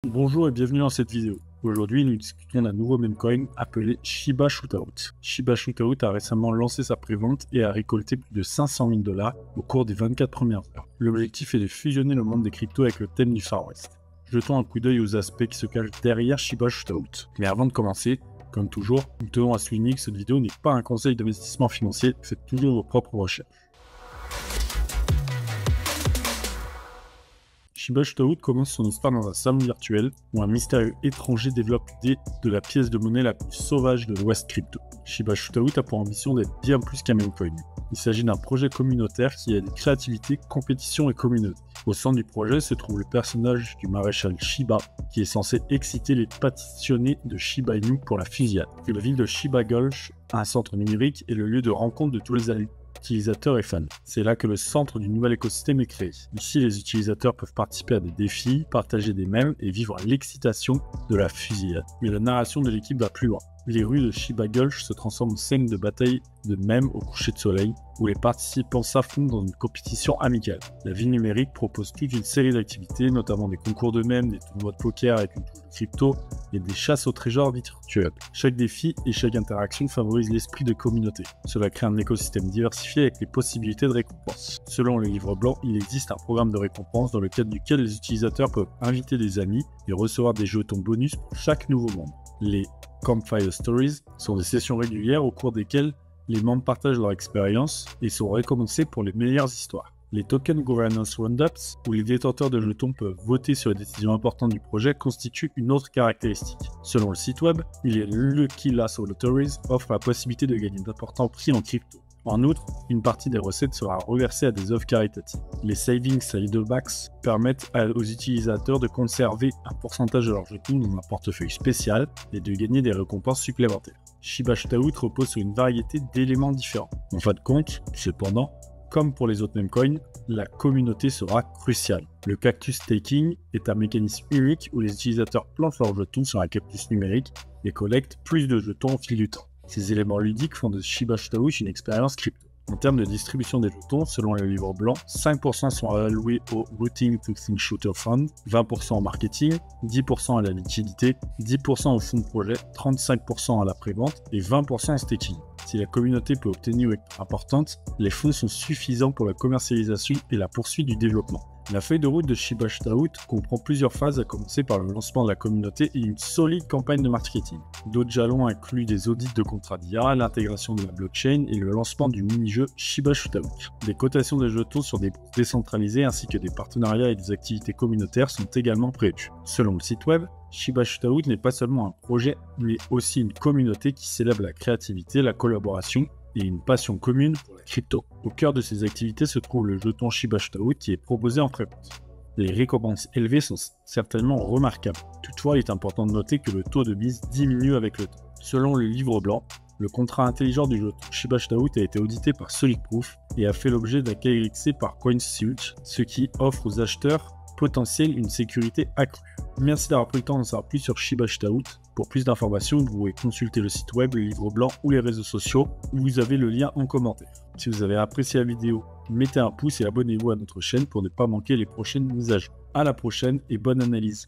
Bonjour et bienvenue dans cette vidéo. Aujourd'hui, nous discutons d'un nouveau meme coin appelé Shiba Shootout. Shiba Shootout a récemment lancé sa prévente et a récolté plus de 500 000 $ au cours des 24 premières heures. L'objectif est de fusionner le monde des cryptos avec le thème du Far West. Jetons un coup d'œil aux aspects qui se cachent derrière Shiba Shootout. Mais avant de commencer, comme toujours, nous tenons à souligner que cette vidéo n'est pas un conseil d'investissement financier, faites toujours vos propres recherches. Shiba Shootout commence son histoire dans un salon virtuel où un mystérieux étranger développe l'idée de la pièce de monnaie la plus sauvage de l'Ouest crypto. Shiba Shootout a pour ambition d'être bien plus qu'un meme coin. Il s'agit d'un projet communautaire qui allie créativité, compétition et communauté. Au centre du projet se trouve le personnage du maréchal Shiba qui est censé exciter les passionnés de Shiba Inu pour la fusillade. La ville de Shiba Gulch, un centre numérique, est le lieu de rencontre de tous les utilisateurs et fans. C'est là que le centre du nouvel écosystème est créé. Ici, les utilisateurs peuvent participer à des défis, partager des mèmes et vivre l'excitation de la fusillade. Mais la narration de l'équipe va plus loin. Les rues de Shiba Gulch se transforment en scène de bataille de mèmes au coucher de soleil, où les participants s'affrontent dans une compétition amicale. La ville numérique propose toute une série d'activités, notamment des concours de mèmes, des tournois de poker avec une touche de crypto et des chasses au trésor virtuel. Chaque défi et chaque interaction favorise l'esprit de communauté. Cela crée un écosystème diversifié avec les possibilités de récompenses. Selon le livre blanc, il existe un programme de récompense dans le cadre duquel les utilisateurs peuvent inviter des amis et recevoir des jetons bonus pour chaque nouveau membre. Les Campfire Stories sont des sessions régulières au cours desquelles les membres partagent leur expérience et sont récompensés pour les meilleures histoires. Les Token Governance Roundups, où les détenteurs de jetons peuvent voter sur les décisions importantes du projet, constituent une autre caractéristique. Selon le site web, les Lucky Lasso Lotteries offrent la possibilité de gagner d'importants prix en crypto. En outre, une partie des recettes sera reversée à des œuvres caritatives. Les Savings Saddlebacks permettent aux utilisateurs de conserver un pourcentage de leurs jetons dans un portefeuille spécial et de gagner des récompenses supplémentaires. Shiba Shootout repose sur une variété d'éléments différents. En fin de compte, cependant, comme pour les autres meme coins, la communauté sera cruciale. Le cactus staking est un mécanisme unique où les utilisateurs plantent leurs jetons sur un cactus numérique et collectent plus de jetons au fil du temps. Ces éléments ludiques font de Shiba Shootout une expérience crypto. En termes de distribution des jetons, selon le livre blanc, 5% sont alloués au Routing to Think Shooter Fund, 20% au marketing, 10% à la liquidité, 10% au fonds de projet, 35% à la prévente et 20% au staking. Si la communauté peut obtenir une importante, les fonds sont suffisants pour la commercialisation et la poursuite du développement. La feuille de route de Shiba Shootout comprend plusieurs phases, à commencer par le lancement de la communauté et une solide campagne de marketing. D'autres jalons incluent des audits de contrats d'IA, l'intégration de la blockchain et le lancement du mini-jeu Shiba Shootout. Des cotations de jetons sur des bourses décentralisées ainsi que des partenariats et des activités communautaires sont également prévus. Selon le site web, Shiba Shootout n'est pas seulement un projet, mais aussi une communauté qui célèbre la créativité, la collaboration et une passion commune pour la crypto. Au cœur de ces activités se trouve le jeton Shiba Shootout qui est proposé en prévente. Les récompenses élevées sont certainement remarquables. Toutefois, il est important de noter que le taux de mise diminue avec le temps. Selon le livre blanc, le contrat intelligent du jeton Shiba Shootout a été audité par SolidProof et a fait l'objet d'un KYC par CoinSearch, ce qui offre aux acheteurs potentiels une sécurité accrue. Merci d'avoir pris le temps d'en savoir plus sur Shiba Shootout. Pour plus d'informations, vous pouvez consulter le site web, le livre blanc ou les réseaux sociaux, où vous avez le lien en commentaire. Si vous avez apprécié la vidéo, mettez un pouce et abonnez-vous à notre chaîne pour ne pas manquer les prochaines mises à jour. À la prochaine et bonne analyse.